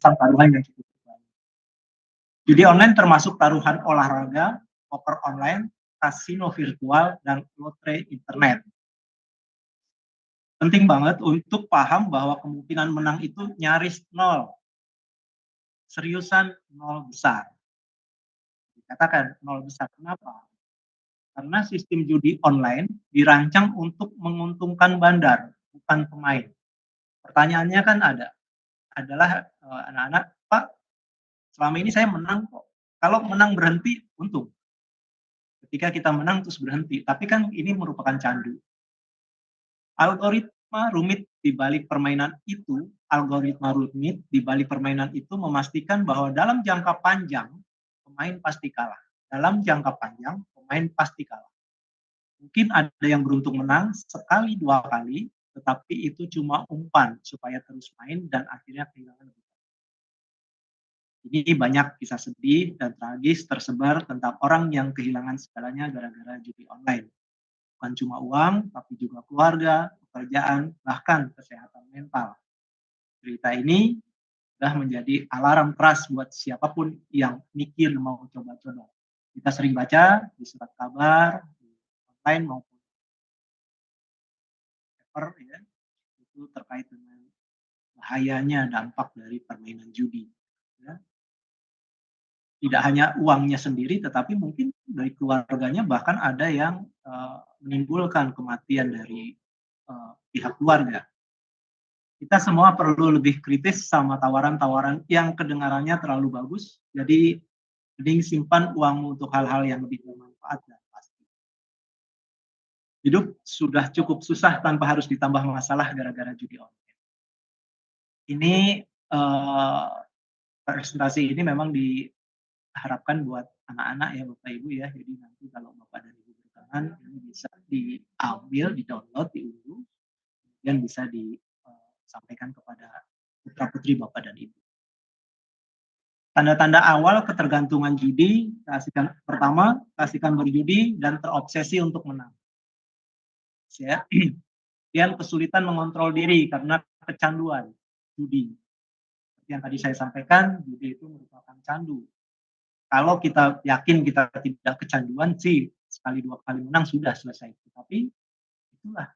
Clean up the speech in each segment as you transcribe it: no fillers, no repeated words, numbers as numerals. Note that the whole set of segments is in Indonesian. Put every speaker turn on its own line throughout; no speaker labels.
pasang taruhan yang cukup banyak. Judi online termasuk taruhan olahraga, poker online, kasino virtual, dan lotre internet. Penting banget untuk paham bahwa kemungkinan menang itu nyaris nol, seriusan nol besar. Dikatakan nol besar, kenapa? Karena sistem judi online dirancang untuk menguntungkan bandar, bukan pemain. Pertanyaannya kan adalah anak-anak, "Pak, selama ini saya menang kok. Kalau menang berhenti, untung. Ketika kita menang terus berhenti, tapi kan ini merupakan candu." Algoritma rumit di balik permainan itu memastikan bahwa dalam jangka panjang pemain pasti kalah. Dalam jangka panjang pemain pasti kalah. Mungkin ada yang beruntung menang sekali, 2 kali, tetapi itu cuma umpan supaya terus main dan akhirnya kehilangan lebih. Ini banyak kisah sedih dan tragis tersebar tentang orang yang kehilangan segalanya gara-gara judi online. Bukan cuma uang, tapi juga keluarga, pekerjaan, bahkan kesehatan mental. Cerita ini sudah menjadi alarm keras buat siapapun yang mikir mau coba-coba. Kita sering baca di surat kabar, di online maupun paper ya, itu terkait dengan bahayanya dampak dari permainan judi. Ya. Tidak hanya uangnya sendiri, tetapi mungkin dari keluarganya bahkan ada yang menimbulkan kematian dari pihak keluarga. Kita semua perlu lebih kritis sama tawaran-tawaran yang kedengarannya terlalu bagus. Jadi mending simpan uangmu untuk hal-hal yang lebih bermanfaat dan pasti. Hidup sudah cukup susah tanpa harus ditambah masalah gara-gara judi online. Ini presentasi ini memang diharapkan buat anak-anak ya Bapak Ibu ya. Jadi nanti kalau Bapak dan Ibu berkenan ini bisa diambil, di-download, diunduh, kemudian bisa disampaikan kepada putra-putri Bapak dan Ibu. Tanda-tanda awal ketergantungan judi, pertama, keasikan berjudi dan terobsesi untuk menang. Ya. Kemudian kesulitan mengontrol diri karena kecanduan judi. Seperti yang tadi saya sampaikan, judi itu merupakan candu. Kalau kita yakin kita tidak kecanduan sih, sekali 2 kali menang sudah selesai. Tapi itulah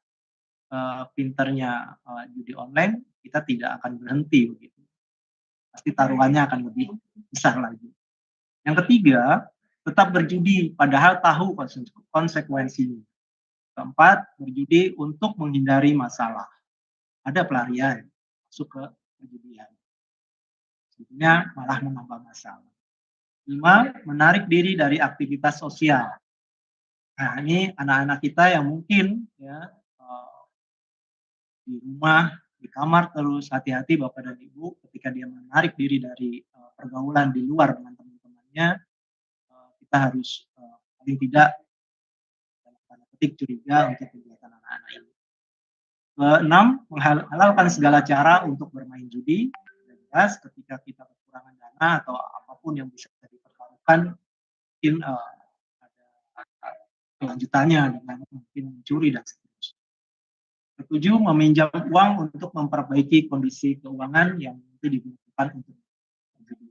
pinternya judi online, kita tidak akan berhenti begitu. Pasti taruhannya akan lebih besar lagi. Yang ketiga, tetap berjudi padahal tahu konsekuensinya. Keempat, berjudi untuk menghindari masalah. Ada pelarian, masuk ke perjudian. Sebetulnya malah menambah masalah. 5, menarik diri dari aktivitas sosial. Nah, ini anak-anak kita yang mungkin ya di rumah, di kamar terus, hati-hati Bapak dan Ibu ketika dia menarik diri dari pergaulan di luar dengan teman-temannya, kita harus paling tidak dalam tanda petik curiga untuk kegiatan anak-anak ini. Keenam, menghalalkan segala cara untuk bermain judi. Jelas ketika kita kekurangan dana atau apapun yang bisa dipertaruhkan, mungkin ada kelanjutannya dengan mungkin mencuri dan seterusnya. Ketujuh, meminjam uang untuk memperbaiki kondisi keuangan yang nanti dibutuhkan untuk judi.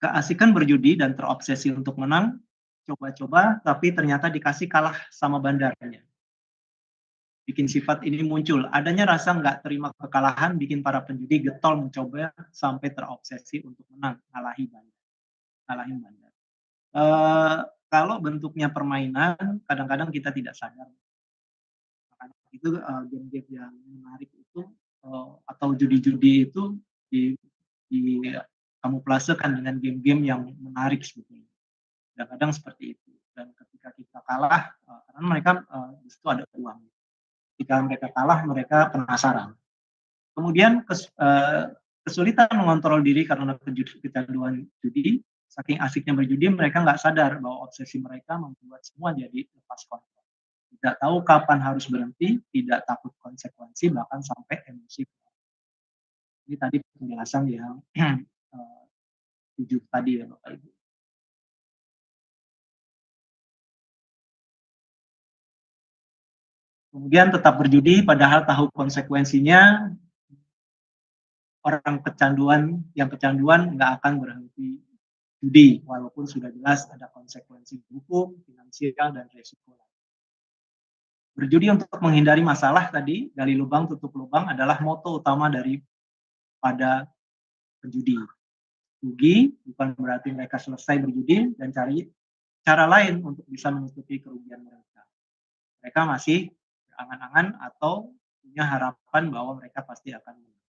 Keasikan berjudi dan terobsesi untuk menang, coba-coba tapi ternyata dikasih kalah sama bandarnya. Bikin sifat ini muncul, adanya rasa nggak terima kekalahan bikin para penjudi getol mencoba sampai terobsesi untuk menang, ngalahin bandar. Kalau bentuknya permainan, kadang-kadang kita tidak sadar. Makanya itu game-game yang menarik itu atau judi-judi itu di kamuflasekan dengan game-game yang menarik sebetulnya. Kadang-kadang seperti itu. Dan ketika kita kalah, karena mereka di situ ada uang. Ketika mereka kalah, mereka penasaran. Kemudian kesulitan mengontrol diri karena kecanduan judi, saking asiknya berjudi mereka nggak sadar bahwa obsesi mereka membuat semua jadi lepas kontrol. Tidak tahu kapan harus berhenti, tidak takut konsekuensi, bahkan sampai emosi. Ini tadi penjelasan yang 7 tadi ya Bapak Ibu. Kemudian tetap berjudi padahal tahu konsekuensinya, orang yang kecanduan nggak akan berhenti judi, walaupun sudah jelas ada konsekuensi hukum, finansial, dan resiko. Berjudi untuk menghindari masalah tadi, gali lubang tutup lubang adalah moto utama daripada penjudi. Rugi bukan berarti mereka selesai berjudi dan cari cara lain untuk bisa menutupi kerugian mereka. Mereka masih berangan-angan atau punya harapan bahwa mereka pasti akan menang.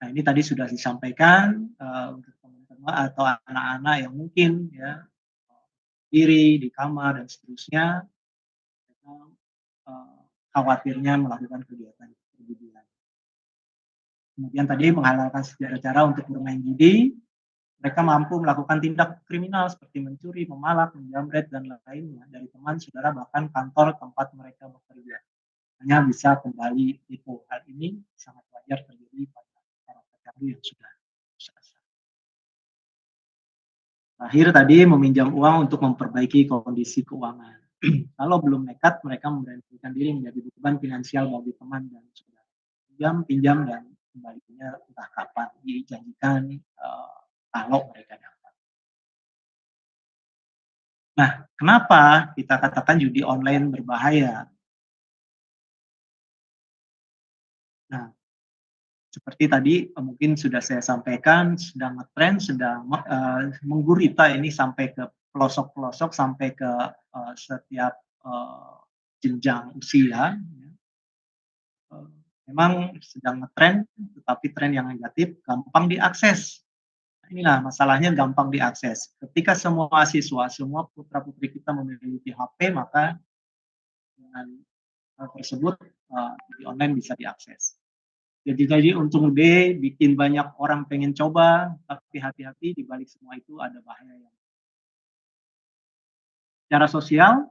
Nah, ini tadi sudah disampaikan untuk teman-teman atau anak-anak yang mungkin ya diri di kamar dan seterusnya, mereka khawatirnya melakukan kegiatan perjudian. Kemudian tadi menghalalkan segala cara untuk bermain judi, mereka mampu melakukan tindak kriminal seperti mencuri, memalak, menjamret, dan lainnya dari teman, saudara, bahkan kantor tempat mereka bekerja. Hanya bisa kembali tipu. Hal ini sangat wajar terjadi pada para pecandu yang sudah dewasa. Terakhir tadi meminjam uang untuk memperbaiki kondisi keuangan. Kalau belum nekat, mereka memberanikan diri menjadi beban finansial bagi teman dan saudara. Pinjam, dan kembalinya entah kapan, dijanjikan kalau mereka dapat. Nah, kenapa kita katakan judi online berbahaya? Nah, seperti tadi mungkin sudah saya sampaikan, sedang ngetren, sedang menggurita ini sampai ke pelosok-pelosok, sampai ke setiap jenjang usia. Memang sedang ngetren, tetapi tren yang negatif gampang diakses. Nah, inilah masalahnya, gampang diakses. Ketika semua siswa, semua putra-putri kita memiliki HP, maka dengan hal tersebut judi online bisa diakses. Jadi untung gede, bikin banyak orang pengen coba, tapi hati-hati, di balik semua itu ada bahaya yang secara sosial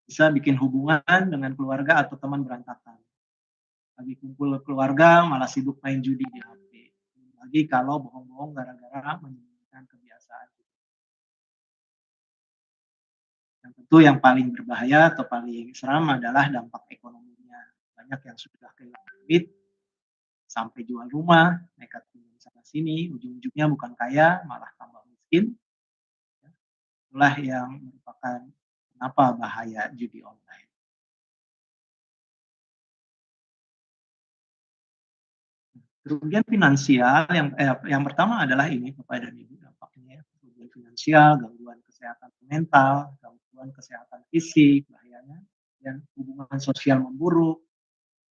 bisa bikin hubungan dengan keluarga atau teman berantakan. Lagi kumpul keluarga malah sibuk main judi di HP. Lagi kalau bohong-bohong gara-gara menyembunyikan kebiasaan. Yang tentu yang paling berbahaya atau paling seram adalah dampak ekonominya. Banyak yang sudah kehilangan duit, sampai jual rumah, nekat pinjam sana sini, ujung-ujungnya bukan kaya, malah tambah miskin. Itulah yang merupakan kenapa bahaya judi online. Kerugian finansial yang pertama adalah ini Bapak dan Ibu, dampaknya ya, kerugian finansial, gangguan kesehatan mental, gangguan kesehatan fisik, bahayanya, dan hubungan sosial memburuk,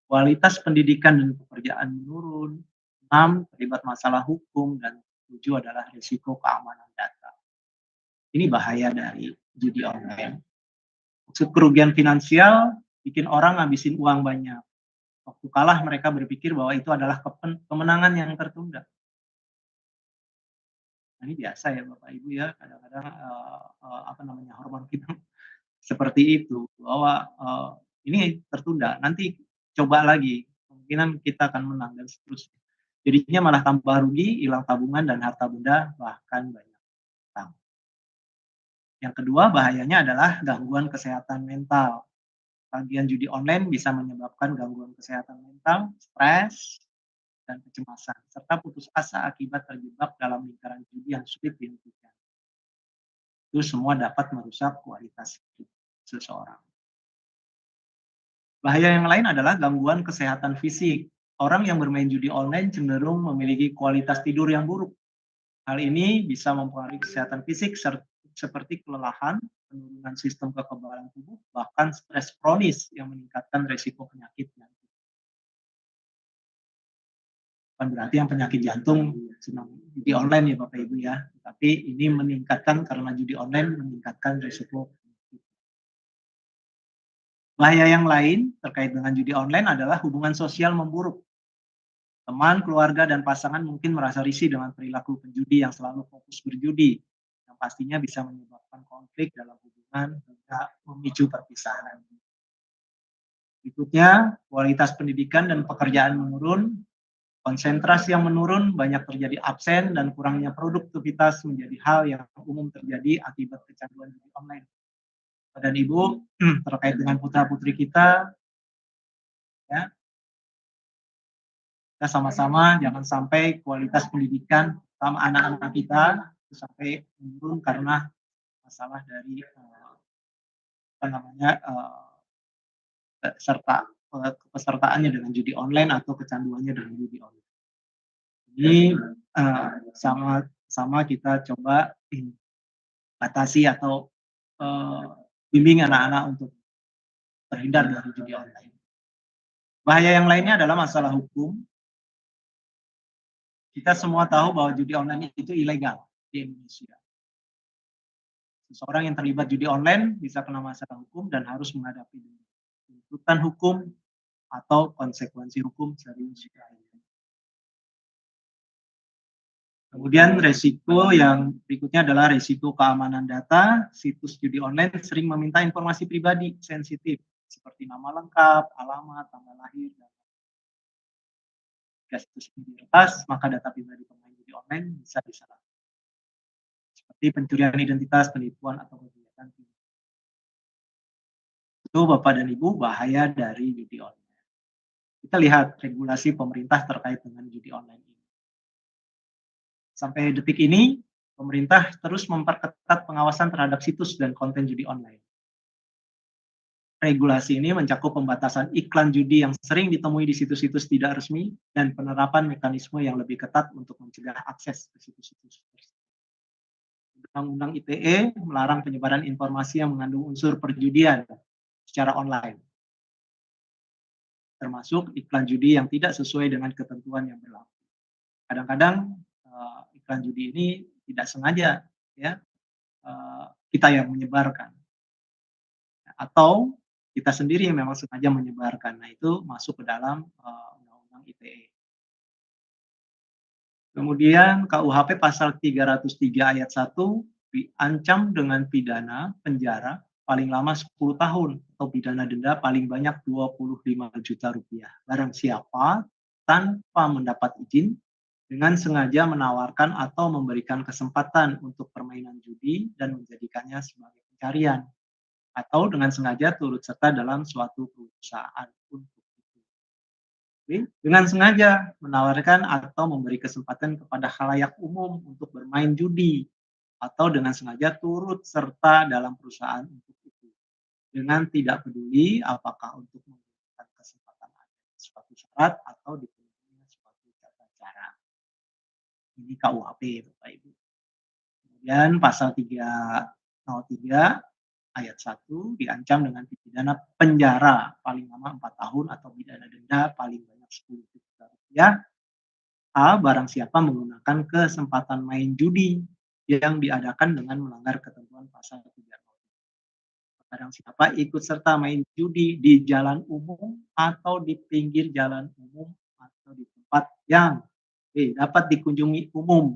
kualitas pendidikan dan pekerjaan menurun, 6 terlibat masalah hukum, dan 7 adalah risiko keamanan data. Ini bahaya dari judi online. Maksud kerugian finansial, bikin orang ngabisin uang banyak. Waktu kalah mereka berpikir bahwa itu adalah kemenangan yang tertunda. Nah, ini biasa ya Bapak Ibu ya, kadang-kadang hormon kita seperti itu, bahwa ini tertunda, nanti coba lagi, kemungkinan kita akan menang dan seterusnya. Jadinya malah tambah rugi, hilang tabungan dan harta benda, bahkan banyak utang. Yang kedua bahayanya adalah gangguan kesehatan mental. Tagihan judi online bisa menyebabkan gangguan kesehatan mental, stres, dan kecemasan, serta putus asa akibat terjebak dalam lingkaran judi yang sulit dihentikan. Itu semua dapat merusak kualitas hidup seseorang. Bahaya yang lain adalah gangguan kesehatan fisik. Orang yang bermain judi online cenderung memiliki kualitas tidur yang buruk. Hal ini bisa mempengaruhi kesehatan fisik seperti kelelahan, penurunan sistem kekebalan tubuh, bahkan stres kronis yang meningkatkan resiko penyakit jantung. Bukan berarti yang penyakit jantung senang judi online ya Bapak Ibu ya, tapi ini meningkatkan karena judi online meningkatkan resiko. Bahaya yang lain terkait dengan judi online adalah hubungan sosial memburuk. Teman, keluarga, dan pasangan mungkin merasa risih dengan perilaku penjudi yang selalu fokus berjudi, yang pastinya bisa menyebabkan konflik dalam hubungan hingga memicu perpisahan. Berikutnya, kualitas pendidikan dan pekerjaan menurun, konsentrasi yang menurun, banyak terjadi absen, dan kurangnya produktivitas menjadi hal yang umum terjadi akibat kecanduan judi online. Dan Ibu terkait dengan putra-putri kita, ya, kita sama-sama jangan sampai kualitas pendidikan sama anak-anak kita itu sampai menurun karena masalah dari apa namanya kepesertaannya dengan judi online atau kecanduannya dengan judi online. Jadi sama-sama kita coba batasi atau eh, bimbing anak-anak untuk terhindar dari judi online. Bahaya yang lainnya adalah masalah hukum. Kita semua tahu bahwa judi online itu ilegal di Indonesia. Seseorang yang terlibat judi online bisa kena masalah hukum dan harus menghadapi tuntutan hukum atau konsekuensi hukum serius lainnya. Kemudian resiko yang berikutnya adalah resiko keamanan data. Situs judi online sering meminta informasi pribadi sensitif seperti nama lengkap, alamat, tanggal lahir, dan jika situs ini diretas, maka data pribadi pemain judi online bisa disalahgunakan. Seperti pencurian identitas, penipuan, atau kegiatan. Itu Bapak dan Ibu bahaya dari judi online. Kita lihat regulasi pemerintah terkait dengan judi online ini. Sampai detik ini, pemerintah terus memperketat pengawasan terhadap situs dan konten judi online. Regulasi ini mencakup pembatasan iklan judi yang sering ditemui di situs-situs tidak resmi dan penerapan mekanisme yang lebih ketat untuk mencegah akses ke situs-situs tersebut. Undang-Undang ITE melarang penyebaran informasi yang mengandung unsur perjudian secara online, termasuk iklan judi yang tidak sesuai dengan ketentuan yang berlaku. Kadang-kadang iklan judi ini tidak sengaja, ya, kita yang menyebarkan, atau kita sendiri yang memang sengaja menyebarkan. Nah, itu masuk ke dalam Undang-Undang ITE. Kemudian KUHP pasal 303 ayat 1 diancam dengan pidana penjara paling lama 10 tahun atau pidana denda paling banyak 25 juta rupiah. Barang siapa tanpa mendapat izin dengan sengaja menawarkan atau memberikan kesempatan untuk permainan judi dan menjadikannya sebagai pencarian, atau dengan sengaja turut serta dalam suatu perusahaan untuk itu. Dengan sengaja menawarkan atau memberi kesempatan kepada khalayak umum untuk bermain judi, atau dengan sengaja turut serta dalam perusahaan untuk itu, dengan tidak peduli apakah untuk menggunakan kesempatan suatu syarat atau dipenuhi suatu tata cara. Ini KUHP, Bapak Ibu. Kemudian pasal 303 ayat 1 diancam dengan pidana penjara paling lama 4 tahun atau pidana denda paling banyak 10 juta rupiah. A. Barang siapa menggunakan kesempatan main judi yang diadakan dengan melanggar ketentuan pasal 303. Barang siapa ikut serta main judi di jalan umum atau di pinggir jalan umum atau di tempat yang dapat dikunjungi umum,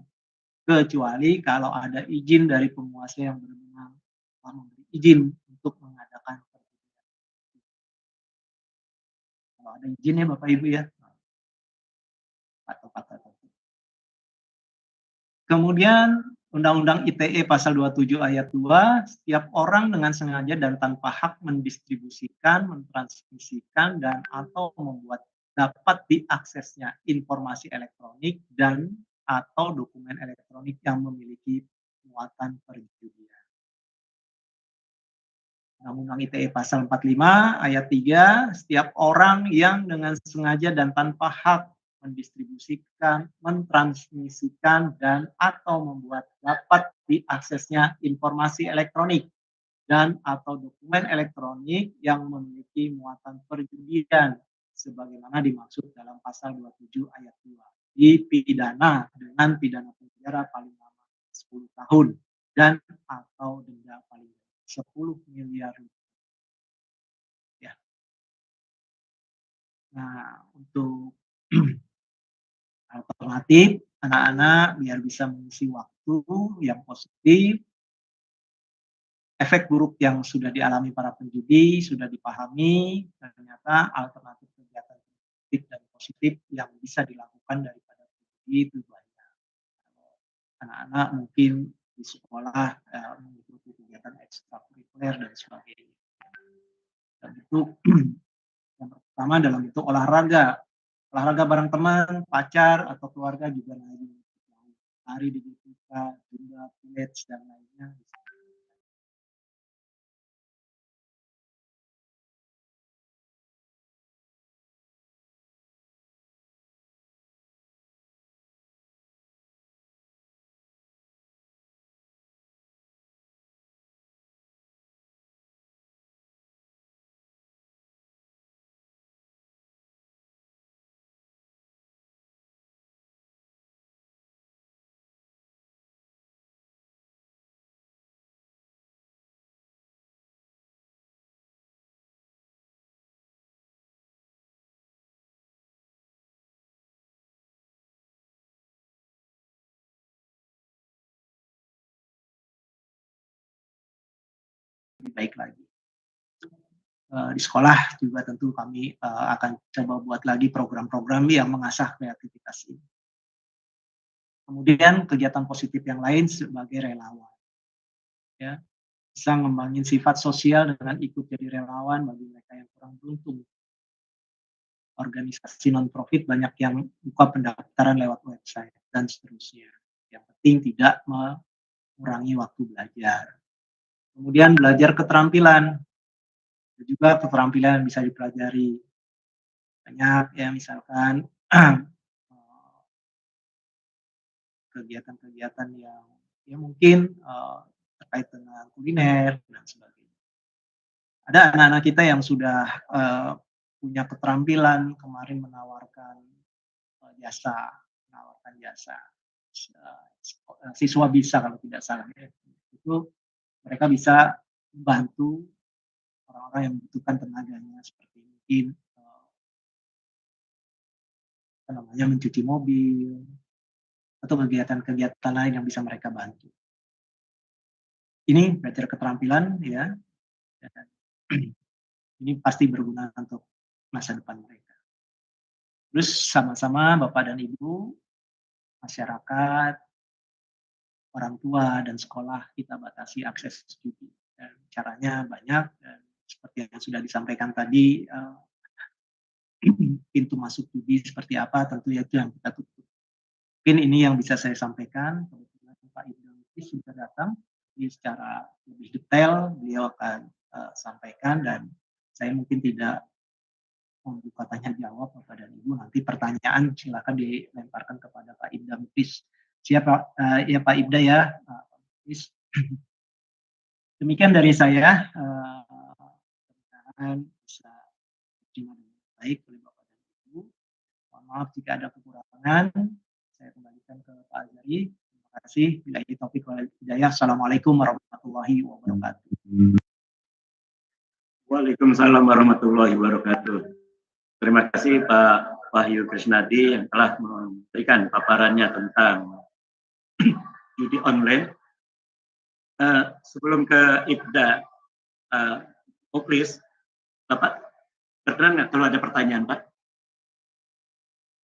kecuali kalau ada izin dari penguasa yang berwenang telah memberi izin untuk mengadakan perjudian. Kalau ada izin ya Bapak Ibu ya, atau kata tertentu. Kemudian Undang-Undang ITE pasal 27 ayat 2, setiap orang dengan sengaja dan tanpa hak mendistribusikan, mentransmisikan, dan atau membuat dapat diaksesnya informasi elektronik dan atau dokumen elektronik yang memiliki muatan perjudian. Undang-Undang ITE pasal 45 ayat 3, setiap orang yang dengan sengaja dan tanpa hak mendistribusikan, mentransmisikan, dan atau membuat dapat diaksesnya informasi elektronik dan atau dokumen elektronik yang memiliki muatan perjudian sebagaimana dimaksud dalam pasal 27 ayat 2 dipidana dengan pidana penjara paling lama 10 tahun dan atau denda paling 10 miliar rupiah. Ya. Nah, untuk alternatif anak-anak biar bisa mengisi waktu yang positif, efek buruk yang sudah dialami para penjudi sudah dipahami, ternyata alternatif kegiatan produktif dan positif yang bisa dilakukan daripada penjudi itu banyak. Anak-anak mungkin di sekolah mengikuti kegiatan ekstrakurikuler populer dan sebagainya. Dan itu yang pertama dalam bentuk olahraga. Olahraga bareng teman, pacar, atau keluarga juga lagi. Lari di GBK, juga village dan lainnya. Lebih baik lagi. Di sekolah juga tentu kami akan coba buat lagi program-program yang mengasah kreativitas ini. Kemudian kegiatan positif yang lain sebagai relawan. Ya, bisa ngembangin sifat sosial dengan ikut jadi relawan bagi mereka yang kurang beruntung. Organisasi non-profit banyak yang buka pendaftaran lewat website dan seterusnya. Yang penting tidak mengurangi waktu belajar. Kemudian belajar keterampilan. Juga keterampilan bisa dipelajari. Banyak ya misalkan kegiatan-kegiatan yang ya mungkin terkait dengan kuliner dan sebagainya. Ada anak-anak kita yang sudah punya keterampilan kemarin menawarkan jasa siswa bisa kalau tidak salah ya. Itu mereka bisa membantu orang-orang yang membutuhkan tenaganya seperti mungkin mencuci mobil atau kegiatan-kegiatan lain yang bisa mereka bantu. Ini belajar keterampilan ya. Dan ini pasti berguna untuk masa depan mereka. Terus sama-sama Bapak dan Ibu, masyarakat, orang tua dan sekolah kita batasi akses studi. Dan caranya banyak dan seperti yang sudah disampaikan tadi pintu masuk judi seperti apa tentu itu yang kita tutup. Mungkin ini yang bisa saya sampaikan. Kebetulan Pak Ibnu sudah datang, jadi secara lebih detail beliau akan sampaikan dan saya mungkin tidak membuka tanya jawab Bapak dan Ibu. Nanti pertanyaan silakan dilemparkan kepada Pak Ibda Muklis. Siapa ya Pak Ibda ya. Demikian dari saya. Mudah-mudahan bisa diterima dengan baik oleh Bapak dan Ibu. Mohon maaf jika ada kekurangan. Saya kembalikan ke Pak Azari. Terima kasih. Billahi taufiq wal hidayah. Assalamualaikum warahmatullahi wabarakatuh.
Waalaikumsalam warahmatullahi wabarakatuh. Terima kasih Pak Wahyu Krisnadi yang telah memberikan paparannya tentang judi online. Sebelum ke Ibda Muklis, Bapak berkenan nggak kalau ada pertanyaan, Pak?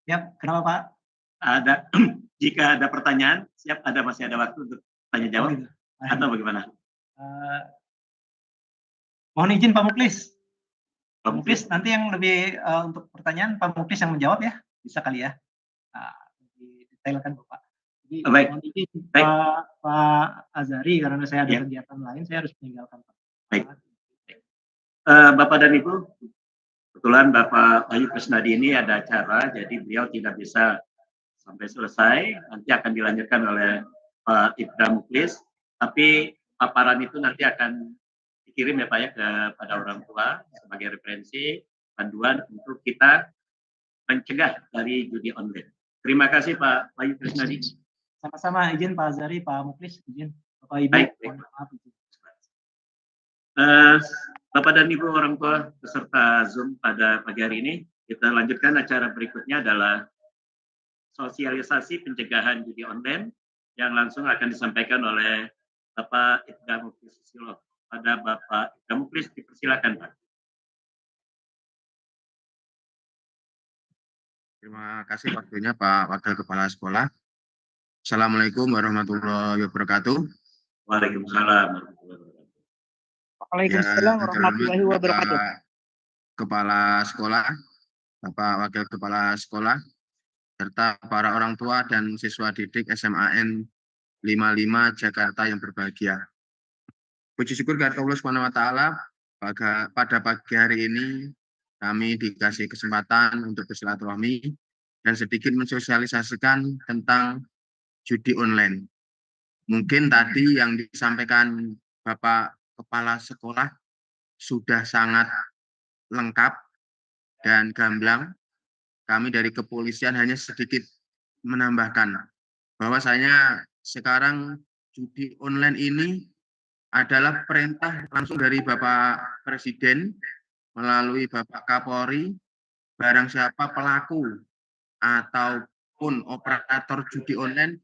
Ya, kenapa Pak?
Ada. Jika ada pertanyaan, siap. Masih ada waktu untuk tanya jawab. Gitu. Atau bagaimana?
Mohon izin Pak Muklis. Pak Muklis nanti yang lebih untuk pertanyaan Pak Muklis yang menjawab ya, bisa kali ya. Detailkan Bapak. Jadi
baik.
Mohon izin Pak Azari karena saya ada kegiatan lain, saya harus meninggalkan Pak.
Baik. Bapak dan Ibu, kebetulan Bapak Wahyu Krisnadi ini ada acara, jadi beliau tidak bisa sampai selesai. Nanti akan dilanjutkan oleh Pak Ibda Muklis. Tapi paparan itu nanti akan dikirim ya Pak ya kepada orang tua sebagai referensi panduan untuk kita mencegah dari judi online. Terima kasih Pak Wahyu Krisnadi.
Sama-sama, izin Pak Azari, Pak Muklis, izin Bapak Ibu.
Baik. Bapak dan Ibu orang tua peserta Zoom pada pagi hari ini, kita lanjutkan acara berikutnya adalah sosialisasi pencegahan judi online yang langsung akan disampaikan oleh Bapak Ibda Muklis Susilo. Pada Bapak Ibda Muklis, dipersilakan Pak.
Terima kasih waktunya Pak Wakil Kepala Sekolah. Assalamualaikum warahmatullahi wabarakatuh.
Waalaikumsalam warahmatullahi wabarakatuh.
Waalaikumsalam
Yang
warahmatullahi
terhormat
wabarakatuh.
Bapak Kepala Sekolah, Bapak Wakil Kepala Sekolah, serta para orang tua dan siswa didik SMAN 55 Jakarta yang berbahagia. Puji syukur kepada Allah Subhanahu wa taala, pada pagi hari ini kami dikasih kesempatan untuk bersilaturahmi dan sedikit mensosialisasikan tentang judi online. Mungkin tadi yang disampaikan Bapak Kepala Sekolah sudah sangat lengkap dan gamblang. Kami dari kepolisian hanya sedikit menambahkan bahwasanya sekarang judi online ini adalah perintah langsung dari Bapak Presiden melalui Bapak Kapolri, barang siapa pelaku ataupun operator judi online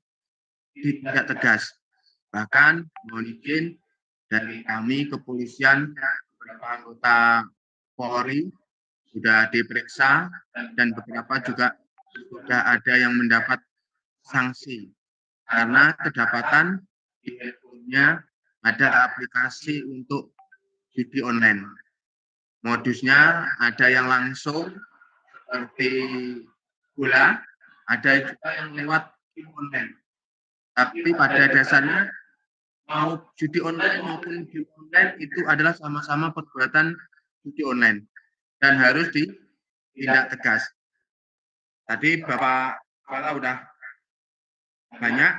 ditindak tegas. Bahkan mohon izin dari kami kepolisian, beberapa anggota Polri sudah diperiksa dan beberapa juga sudah ada yang mendapat sanksi karena kedapatan di handphonenya ada aplikasi untuk judi online. Modusnya ada yang langsung seperti bola, ada juga yang lewat game online. Tapi pada dasarnya mau judi online maupun game online itu adalah sama-sama perbuatan judi online dan harus ditindak tegas. Tadi Bapak Kepala udah banyak,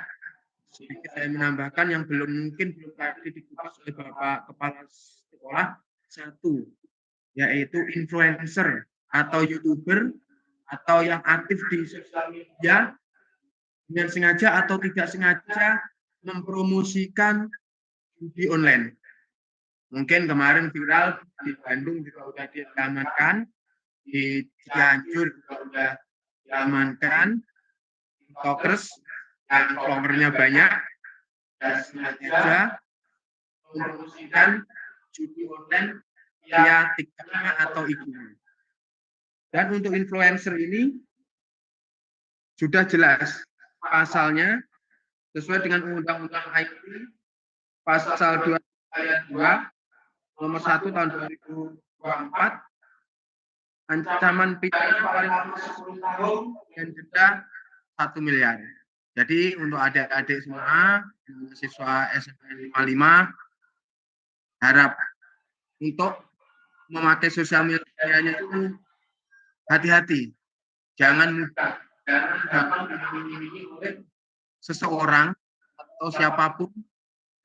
sedikit saya menambahkan yang belum tadi dikupas oleh Bapak Kepala Sekolah, satu, yaitu influencer atau YouTuber atau yang aktif di sosial media dengan sengaja atau tidak sengaja mempromosikan judi online. Mungkin kemarin viral di Bandung juga sudah diamankan, di Cianjur juga sudah diamankan, TikTokers yang followernya banyak dan sengaja mempromosikan judi online via TikTok atau IG. Dan untuk influencer ini sudah jelas pasalnya sesuai dengan Undang-Undang IT pasal 2 ayat 2 nomor 1 tahun 2024 ancaman pidana paling lama 10 tahun dan denda 1 miliar. Jadi untuk adik-adik semua siswa SMA 55 harap untuk memakai sosial medianya itu hati-hati. Jangan mudah oleh seseorang atau siapapun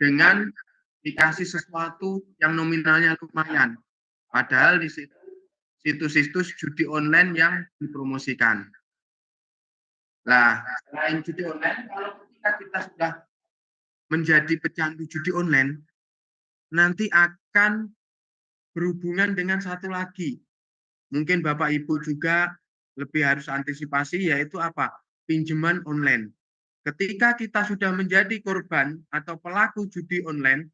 dengan dikasih sesuatu yang nominalnya lumayan. Padahal di situ situs-situs judi online yang dipromosikan. Nah, selain judi online, kalau ketika kita sudah menjadi pecandu judi online, nanti akan berhubungan dengan satu lagi. Mungkin Bapak Ibu juga lebih harus antisipasi, yaitu apa? Pinjaman online. Ketika kita sudah menjadi korban atau pelaku judi online,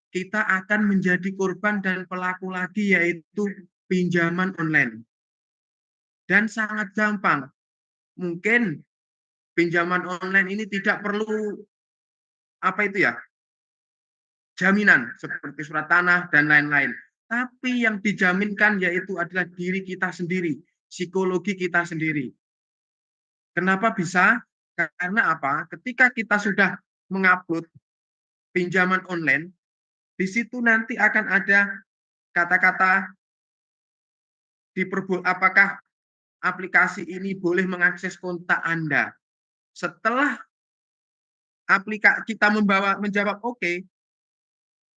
kita akan menjadi korban dan pelaku lagi, yaitu pinjaman online. Dan sangat gampang. Mungkin pinjaman online ini tidak perlu jaminan seperti surat tanah dan lain-lain. Tapi yang dijaminkan yaitu adalah diri kita sendiri, psikologi kita sendiri. Kenapa bisa? Karena apa? Ketika kita sudah mengupload pinjaman online, di situ nanti akan ada kata-kata apakah aplikasi ini boleh mengakses kontak Anda. Setelah kita menjawab oke,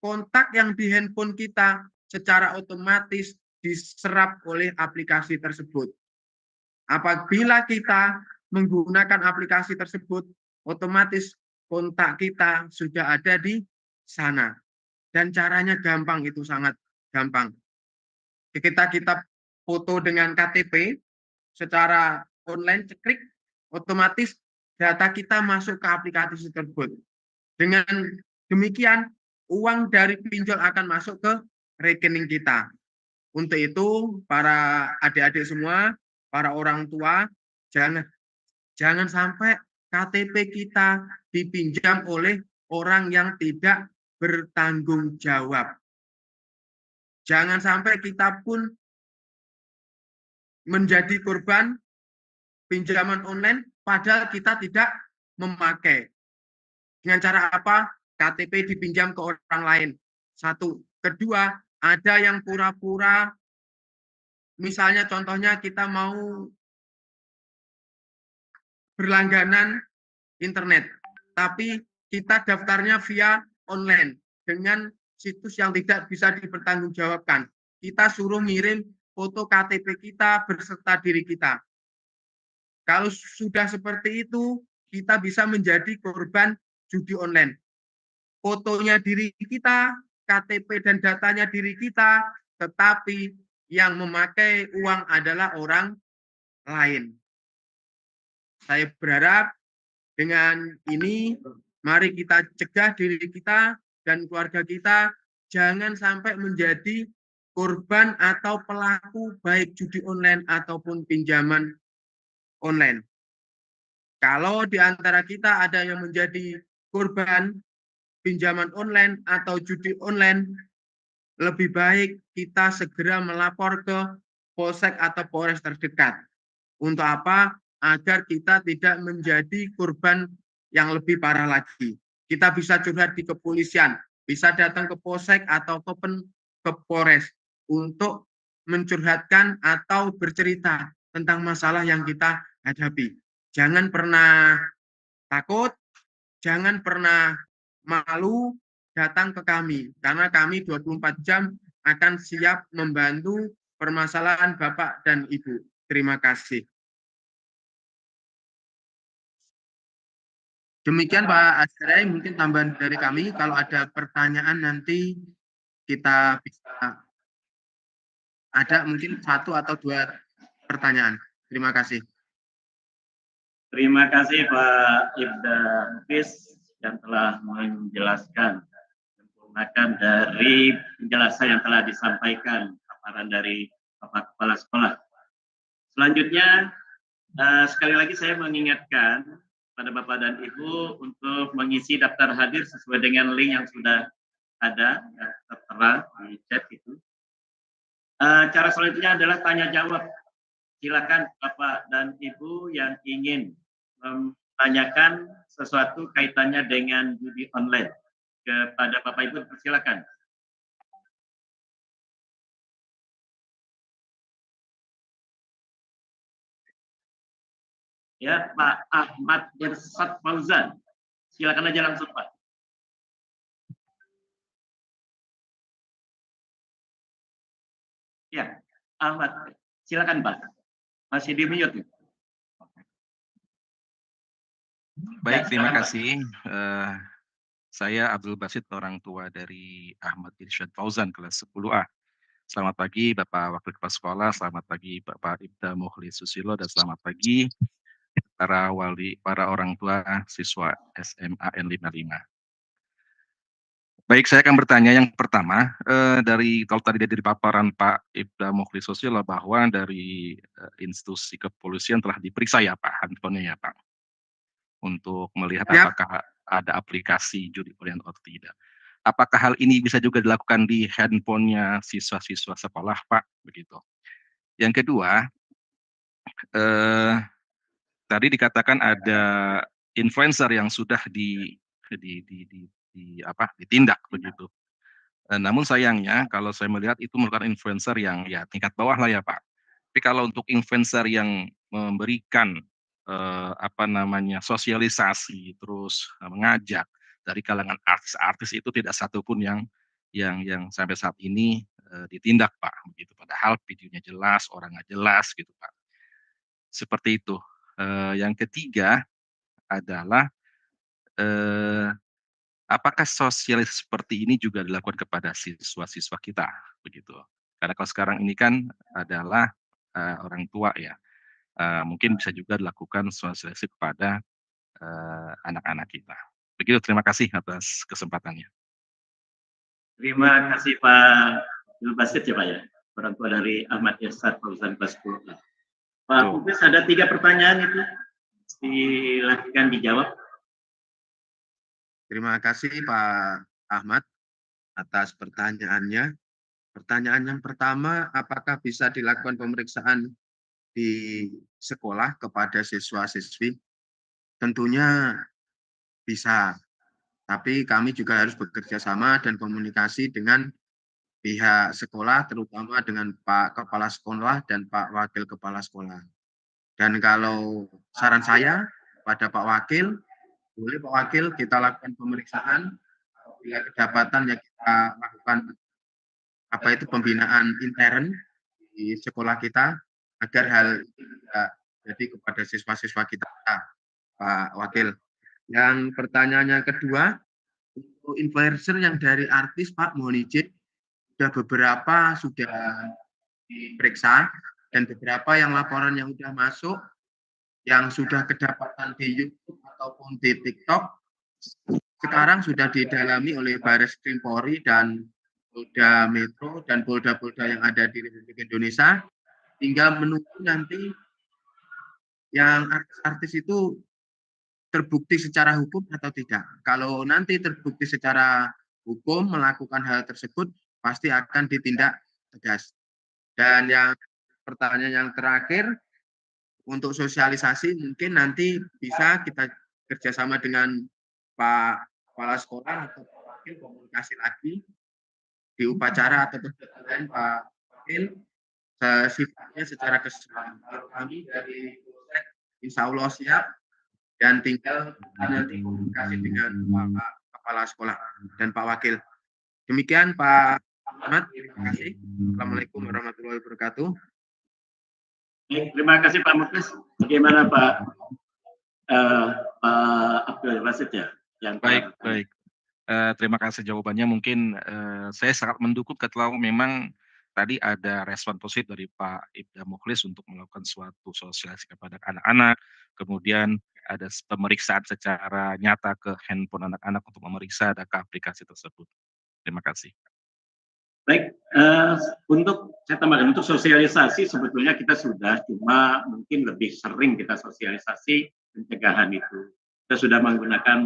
kontak yang di handphone kita secara otomatis diserap oleh aplikasi tersebut. Apabila kita menggunakan aplikasi tersebut, otomatis kontak kita sudah ada di sana. Dan caranya gampang, itu sangat gampang. Kita foto dengan KTP secara online, ceklik, otomatis data kita masuk ke aplikasi tersebut. Dengan demikian, uang dari pinjol akan masuk ke rekening kita. Untuk itu, para adik-adik semua, para orang tua, jangan sampai KTP kita dipinjam oleh orang yang tidak bertanggung jawab. Jangan sampai kita pun menjadi korban pinjaman online padahal kita tidak memakai. Dengan cara apa? KTP dipinjam ke orang lain. Satu. Kedua, ada yang pura-pura, misalnya contohnya kita mau berlangganan internet, tapi kita daftarnya via online dengan situs yang tidak bisa dipertanggungjawabkan. Kita suruh ngirim foto KTP kita berserta diri kita. Kalau sudah seperti itu, kita bisa menjadi korban judi online. Fotonya diri kita, KTP dan datanya diri kita, tetapi yang memakai uang adalah orang lain. Saya berharap dengan ini, mari kita cegah diri kita dan keluarga kita, jangan sampai menjadi korban atau pelaku baik judi online ataupun pinjaman online. Kalau di antara kita ada yang menjadi korban pinjaman online atau judi online, lebih baik kita segera melapor ke polsek atau polres terdekat. Untuk apa? Agar kita tidak menjadi korban yang lebih parah lagi. Kita bisa curhat di kepolisian, bisa datang ke polsek atau ke polres untuk mencurhatkan atau bercerita tentang masalah yang kita hadapi. Jangan pernah takut, jangan pernah malu datang ke kami, karena kami 24 jam akan siap membantu permasalahan Bapak dan Ibu. Terima kasih. Demikian Pak Azharai, mungkin tambahan dari kami. Kalau ada pertanyaan nanti kita bisa ada mungkin 1 atau 2 pertanyaan. Terima kasih.
Terima kasih Pak Ibda Mufis yang telah menjelaskan, menggunakan dari penjelasan yang telah disampaikan paparan dari Bapak Kepala Sekolah. Selanjutnya, sekali lagi saya mengingatkan pada Bapak dan Ibu untuk mengisi daftar hadir sesuai dengan link yang sudah ada, tertera di chat itu. Cara selanjutnya adalah tanya jawab. Silakan Bapak dan Ibu yang ingin menanyakan sesuatu kaitannya dengan judi online kepada Bapak Ibu, silakan. Ya, Pak Ahmad Irsad Fauzan. Silakan aja langsung, Pak. Ya, Ahmad. Silakan, Pak. Masih di mute.
Baik, terima kasih. Saya Abdul Basit, orang tua dari Ahmad Irsyad Fauzan, kelas 10A. Selamat pagi Bapak Wakil Kepala Sekolah, selamat pagi Bapak Ibda Mukhlis Susilo, dan selamat pagi para orang tua siswa SMA N55. Baik, saya akan bertanya yang pertama, kalau tadi dari paparan Pak Ibda Mukhlis Susilo bahwa dari institusi kepolisian telah diperiksa ya Pak, handphonenya ya Pak, untuk melihat
Ya.
apakah ada aplikasi judi online atau tidak. Apakah hal ini bisa juga dilakukan di handphonenya siswa-siswa sekolah, Pak? Begitu. Yang kedua, tadi dikatakan ada influencer yang sudah ditindak begitu. Namun sayangnya kalau saya melihat itu merupakan influencer yang ya tingkat bawah lah ya Pak. Tapi kalau untuk influencer yang memberikan sosialisasi terus mengajak dari kalangan artis-artis, itu tidak satupun yang sampai saat ini ditindak Pak, begitu. Padahal videonya jelas, orangnya jelas gitu Pak. Seperti itu. Yang ketiga adalah apakah sosialisasi seperti ini juga dilakukan kepada siswa-siswa kita, begitu? Karena kalau sekarang ini kan adalah orang tua ya. Mungkin bisa juga dilakukan sosialisasi kepada anak-anak kita. Begitu, terima kasih atas kesempatannya.
Terima kasih Pak Abdul Basit ya Pak ya, orang tua dari Ahmad Irsad Fauzan kelas 10. Pak Mufis, ada 3 pertanyaan itu, silakan dijawab.
Terima kasih Pak Ahmad atas pertanyaannya. Pertanyaan yang pertama, apakah bisa dilakukan pemeriksaan di sekolah kepada siswa-siswi? Tentunya bisa, tapi kami juga harus bekerja sama dan komunikasi dengan pihak sekolah, terutama dengan Pak Kepala Sekolah dan Pak Wakil Kepala Sekolah. Dan kalau saran saya pada Pak Wakil, boleh Pak Wakil kita lakukan pemeriksaan bila kedapatan yang kita lakukan pembinaan intern di sekolah kita agar hal ini tidak jadi kepada siswa-siswa kita, Pak Wakil. Yang pertanyaan yang kedua, untuk influencer yang dari artis, Pak, mohon izin, beberapa sudah diperiksa dan beberapa yang laporan yang sudah masuk, yang sudah kedapatan di YouTube ataupun di TikTok, sekarang sudah didalami oleh Baris Krim Polri dan Polda Metro dan Polda-Polda yang ada di Republik Indonesia, tinggal menunggu nanti yang artis itu terbukti secara hukum atau tidak. Kalau nanti terbukti secara hukum melakukan hal tersebut, pasti akan ditindak tegas. Dan yang pertanyaan yang terakhir, untuk sosialisasi mungkin nanti bisa kita kerjasama dengan Pak Kepala Sekolah atau Pak Wakil komunikasi lagi di upacara atau kegiatan lain Pak Wakil, sifatnya secara keseluruhan. Kami dari Polsek insya Allah siap dan tinggal nanti komunikasi dengan Pak Kepala Sekolah dan Pak Wakil. Demikian Pak Ahmad, terima kasih. Assalamualaikum warahmatullahi wabarakatuh.
Terima kasih Pak Muklis. Bagaimana Pak Abdul Basit ya?
Baik. Terima kasih jawabannya. Mungkin saya sangat mendukung kalau memang tadi ada respon positif dari Pak Ibda Muklis untuk melakukan suatu sosialisasi kepada anak-anak, kemudian ada pemeriksaan secara nyata ke handphone anak-anak untuk memeriksa adakah aplikasi tersebut. Terima kasih.
Baik, untuk saya tambahkan untuk sosialisasi sebetulnya kita sudah, cuma mungkin lebih sering kita sosialisasi pencegahan itu. Kita sudah menggunakan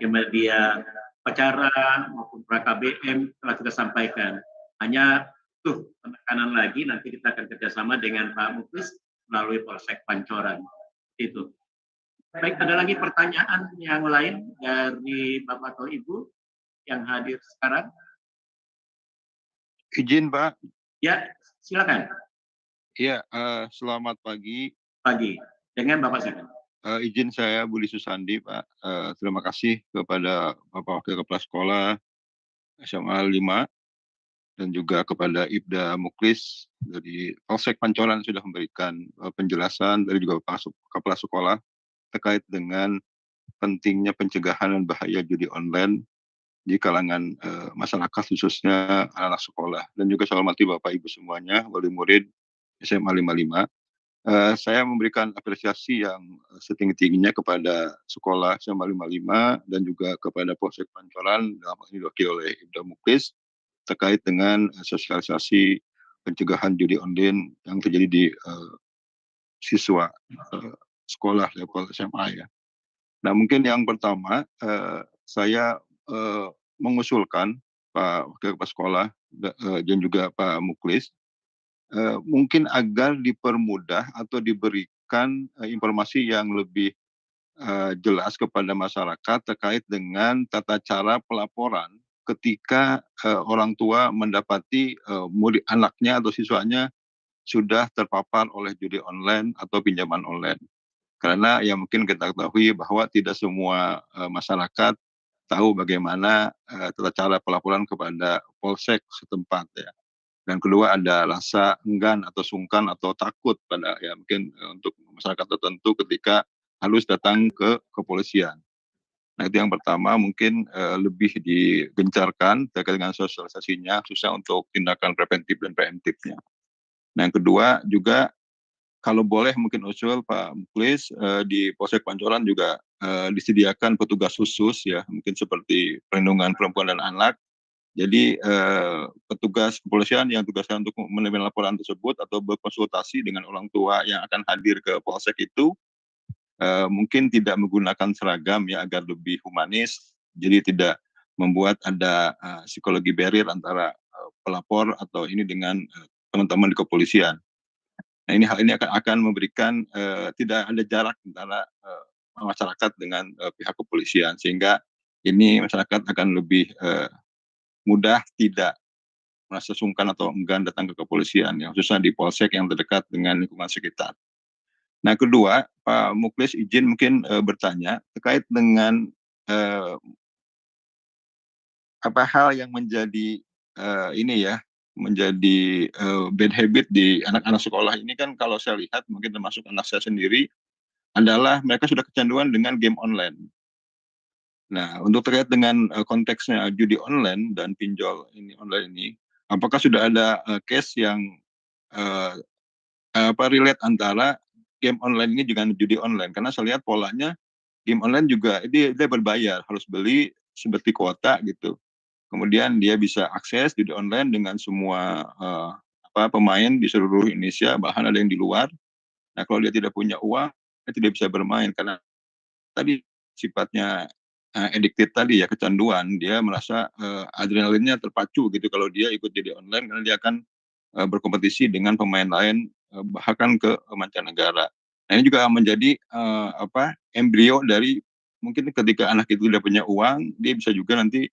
media acara maupun KBM telah kita sampaikan. Hanya tuh penekanan lagi nanti kita akan kerjasama dengan Pak Muklis melalui Polsek Pancoran. Itu. Baik, ada lagi pertanyaan yang lain dari Bapak atau Ibu yang hadir sekarang?
Izin Pak.
Ya, silakan.
Iya, selamat pagi.
Pagi. Dengan Bapak silakan.
Izin saya Budi Susandi Pak. Terima kasih kepada Bapak Wakil Kepala Sekolah SMA 5 dan juga kepada Ibda Muklis dari Polsek Pancoran sudah memberikan penjelasan dari juga Bapak Kepala Sekolah terkait dengan pentingnya pencegahan dan bahaya judi online di kalangan masyarakat khususnya anak-anak sekolah. Dan juga saya hormati Bapak Ibu semuanya, wali murid SMA 55. Saya memberikan apresiasi yang setinggi-tingginya kepada sekolah SMA 55 dan juga kepada Polsek Pancoran dalam hal ini diwakili oleh Ibda Muklis terkait dengan sosialisasi pencegahan judi online yang terjadi di siswa sekolah level SMA ya. Nah mungkin yang pertama saya mengusulkan Pak Wakil Kepala Sekolah dan juga Pak Muklis mungkin agar dipermudah atau diberikan informasi yang lebih jelas kepada masyarakat terkait dengan tata cara pelaporan ketika orang tua mendapati murid anaknya atau siswanya sudah terpapar oleh judi online atau pinjaman online. Karena ya mungkin kita ketahui bahwa tidak semua masyarakat tahu bagaimana tata cara pelaporan kepada polsek setempat ya. Dan kedua ada rasa enggan atau sungkan atau takut pada ya mungkin untuk masyarakat tertentu ketika harus datang ke kepolisian. Nah itu yang pertama mungkin lebih digencarkan terkait dengan sosialisasinya khususnya untuk tindakan preventif dan preemptifnya. Nah yang kedua juga kalau boleh mungkin usul Pak Muklis di Polsek Pancoran juga disediakan petugas khusus ya mungkin seperti perlindungan perempuan dan anak. Jadi petugas kepolisian yang tugasnya untuk menerima laporan tersebut atau berkonsultasi dengan orang tua yang akan hadir ke Polsek itu mungkin tidak menggunakan seragam ya agar lebih humanis. Jadi tidak membuat ada psikologi barrier antara pelapor atau ini dengan teman-teman di kepolisian. Nah, hal ini akan memberikan tidak ada jarak antara masyarakat dengan pihak kepolisian, sehingga ini masyarakat akan lebih mudah tidak merasa sungkan atau enggan datang ke kepolisian, yang khususnya di polsek yang terdekat dengan lingkungan sekitar. Nah, kedua, Pak Muklis izin mungkin bertanya terkait dengan apa hal yang menjadi menjadi bad habit di anak-anak sekolah ini. Kan kalau saya lihat, mungkin termasuk anak saya sendiri, adalah mereka sudah kecanduan dengan game online. Nah, untuk terkait dengan konteksnya judi online dan pinjol online ini, apakah sudah ada case yang relate antara game online ini dengan judi online? Karena saya lihat polanya game online juga dia berbayar, harus beli seperti kuota gitu. Kemudian dia bisa akses judi online dengan semua pemain di seluruh Indonesia, bahkan ada yang di luar. Nah, kalau dia tidak punya uang, dia tidak bisa bermain karena tadi sifatnya addicted tadi ya, kecanduan. Dia merasa adrenalinnya terpacu gitu kalau dia ikut judi online, karena dia akan berkompetisi dengan pemain lain bahkan ke mancanegara. Nah, ini juga menjadi embrio dari mungkin ketika anak itu tidak punya uang, dia bisa juga nanti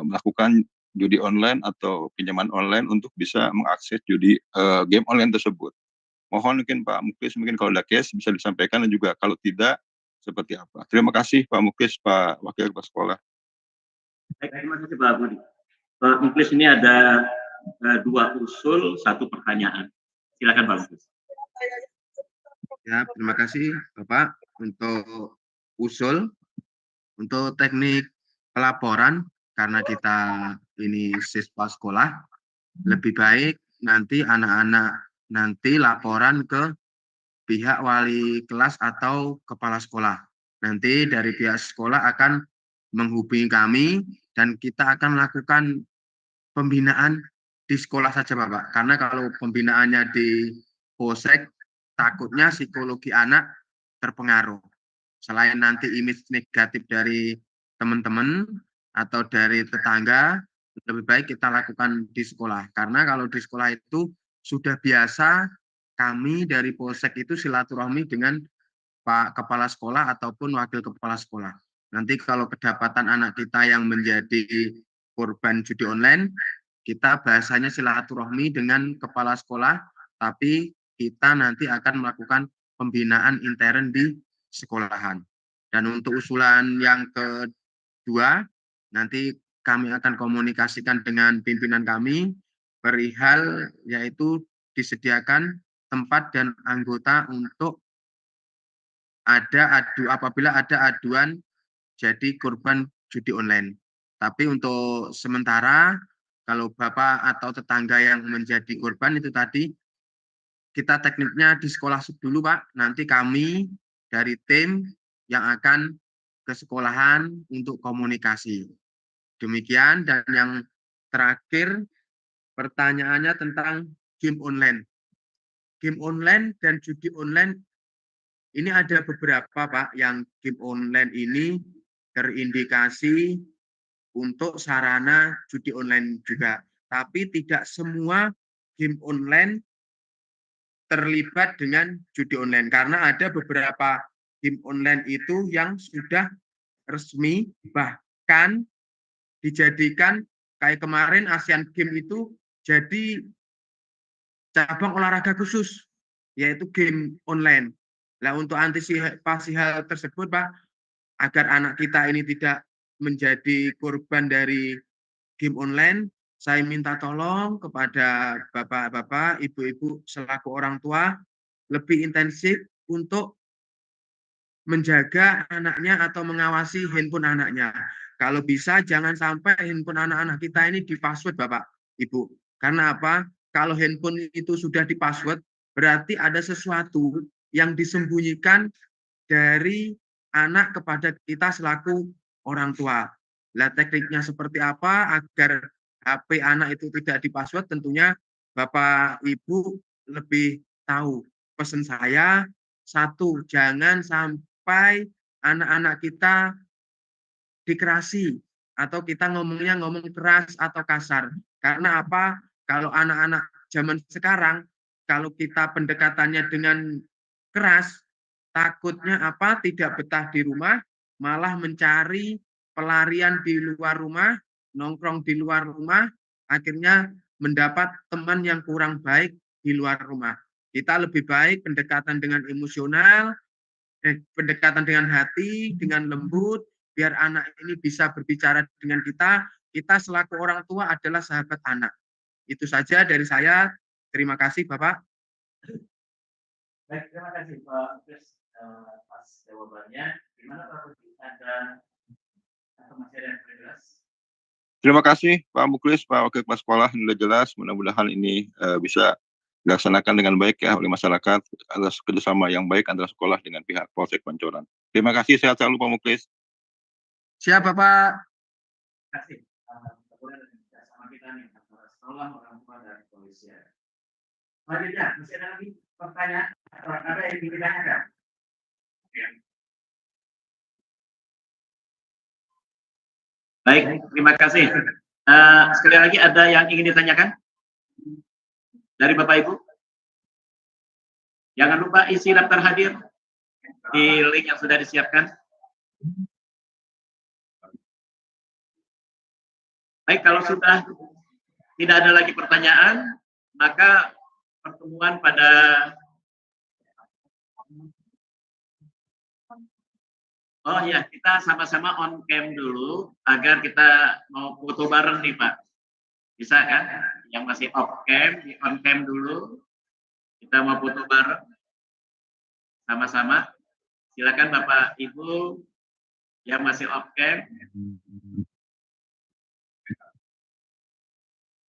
melakukan judi online atau pinjaman online untuk bisa mengakses judi game online tersebut. Mohon mungkin Pak Muklis, mungkin kalau ada case bisa disampaikan, dan juga kalau tidak seperti apa. Terima kasih Pak Muklis, Pak Wakil Kepala Sekolah.
Baik, terima kasih Pak Budi. Pak Muklis, ini ada 2 usul, 1 pertanyaan. Silakan Pak Muklis.
Ya, terima kasih Bapak untuk usul. Untuk teknik pelaporan, karena kita ini siswa sekolah, lebih baik nanti anak-anak nanti laporan ke pihak wali kelas atau kepala sekolah. Nanti dari pihak sekolah akan menghubungi kami dan kita akan melakukan pembinaan di sekolah saja Bapak. Karena kalau pembinaannya di polsek, takutnya psikologi anak terpengaruh. Selain nanti image negatif dari teman-teman atau dari tetangga, lebih baik kita lakukan di sekolah. Karena kalau di sekolah itu sudah biasa kami dari polsek itu silaturahmi dengan Pak Kepala Sekolah ataupun Wakil Kepala Sekolah. Nanti kalau kedapatan anak kita yang menjadi korban judi online, kita bahasanya silaturahmi dengan Kepala Sekolah, tapi kita nanti akan melakukan pembinaan intern di sekolahan. Dan untuk usulan yang kedua, nanti kami akan komunikasikan dengan pimpinan kami perihal yaitu disediakan tempat dan anggota untuk apabila ada aduan jadi korban judi online. Tapi untuk sementara kalau Bapak atau tetangga yang menjadi korban itu tadi, kita tekniknya di sekolah dulu Pak, nanti kami dari tim yang akan ke sekolahan untuk komunikasi. Demikian, dan yang terakhir pertanyaannya tentang game online. Game online dan judi online ini ada beberapa Pak yang game online ini terindikasi untuk sarana judi online juga. Tapi tidak semua game online terlibat dengan judi online. Karena ada beberapa game online itu yang sudah resmi, bahkan dijadikan kayak kemarin Asian Games itu jadi cabang olahraga khusus, yaitu game online. Nah, untuk antisipasi hal tersebut, Pak, agar anak kita ini tidak menjadi korban dari game online, saya minta tolong kepada bapak-bapak, ibu-ibu selaku orang tua lebih intensif untuk menjaga anaknya atau mengawasi handphone anaknya. Kalau bisa jangan sampai handphone anak-anak kita ini di-password Bapak, Ibu. Karena apa? Kalau handphone itu sudah di-password, berarti ada sesuatu yang disembunyikan dari anak kepada kita selaku orang tua. Nah, tekniknya seperti apa agar HP anak itu tidak di-password, tentunya Bapak Ibu lebih tahu. Pesan saya, 1, jangan sampai anak-anak kita dikerasi atau kita ngomong keras atau kasar. Karena apa? Kalau anak-anak zaman sekarang, kalau kita pendekatannya dengan keras, takutnya apa? Tidak betah di rumah, malah mencari pelarian di luar rumah, nongkrong di luar rumah, akhirnya mendapat teman yang kurang baik di luar rumah. Kita lebih baik pendekatan dengan emosional, pendekatan dengan hati, dengan lembut, biar anak ini bisa berbicara dengan kita. Kita selaku orang tua adalah sahabat anak. Itu saja dari saya. Terima kasih, Bapak.
Baik, terima kasih Pak Chris atas jawabannya. Gimana Pak Budi? Ada atau masih ada yang belum jelas?
Terima kasih Pak Muklis, Pak Wakil Kepala Sekolah, sudah jelas. Mudah-mudahan ini bisa dilaksanakan dengan baik ya oleh masyarakat atas kerjasama yang baik antara sekolah dengan pihak Polsek Pancoran. Terima kasih, sehat selalu Pak Muklis.
Siap, Bapak.
Terima kasih. Kemudian sama kita nih antara sekolah, orang tua, dan kepolisian. Selanjutnya, masih ada lagi pertanyaan? Ada yang ingin ditanyakan? Baik, terima kasih. Sekali lagi ada yang ingin ditanyakan? Dari Bapak Ibu? Jangan lupa isi daftar hadir di link yang sudah disiapkan. Baik, kalau sudah tidak ada lagi pertanyaan, maka pertemuan pada oh ya, kita sama-sama on cam dulu agar kita mau foto bareng nih Pak. Bisa kan? Yang masih off cam, di on cam dulu. Kita mau foto bareng sama-sama. Silakan Bapak Ibu yang masih off cam.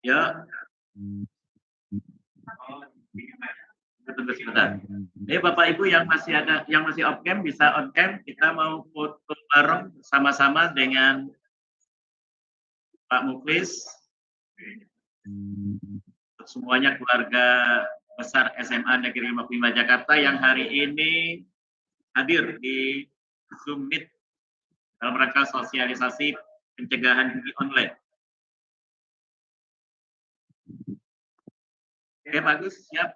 Yuk. Tunggu sebentar. Jadi Bapak Ibu yang masih off cam bisa on cam. Kita mau foto bareng sama-sama dengan Pak Muklis. Semuanya keluarga besar SMA Negeri 55 Jakarta yang hari ini hadir di Zoom Meet dalam rangka sosialisasi pencegahan judi online. Oke, bagus, siap.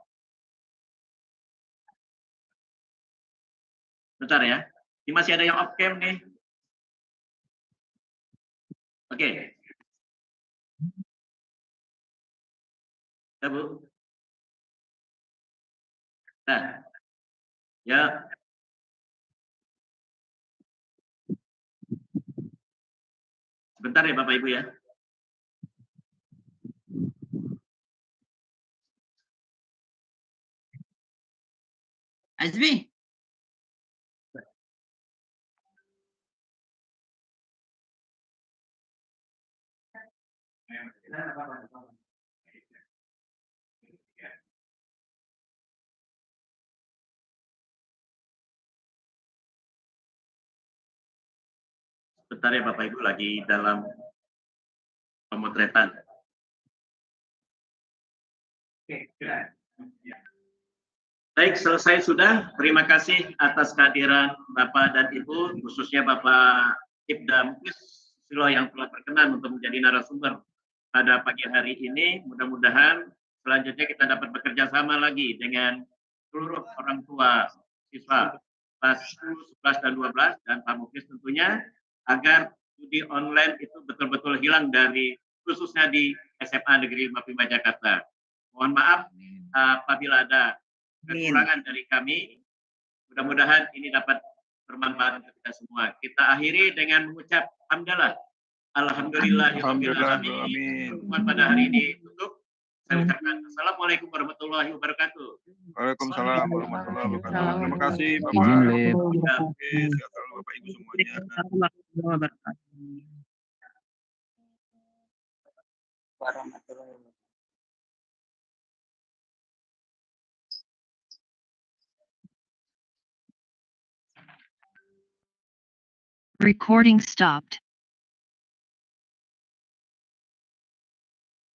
Bentar ya, ini masih ada yang off cam nih. Oke. Ya, Bu. Nah, ya. Sebentar ya Bapak Ibu ya.
Azmi.
Bentar ya Bapak Ibu lagi dalam pemotretan. Baik, selesai sudah. Terima kasih atas kehadiran Bapak dan Ibu, khususnya Bapak Ibda Muklis yang telah berkenan untuk menjadi narasumber pada pagi hari ini. Mudah-mudahan selanjutnya kita dapat bekerja sama lagi dengan seluruh orang tua siswa kelas 10, 11, dan 12, dan Pak Muklis tentunya, agar judi online itu betul-betul hilang dari khususnya di SMA Negeri 55 Jakarta. Mohon maaf apabila ada kekurangan dari kami. Mudah-mudahan ini dapat bermanfaat untuk kita semua. Kita akhiri dengan mengucap hamdalah. Alhamdulillahirabbil alamin. Pertemuan pada hari ini tutup. Saya ucapkan assalamualaikum warahmatullahi wabarakatuh.
Waalaikumsalam warahmatullahi wabarakatuh. Terima kasih Bapak. Sehat selalu Bapak Ibu semuanya.
Recording stopped.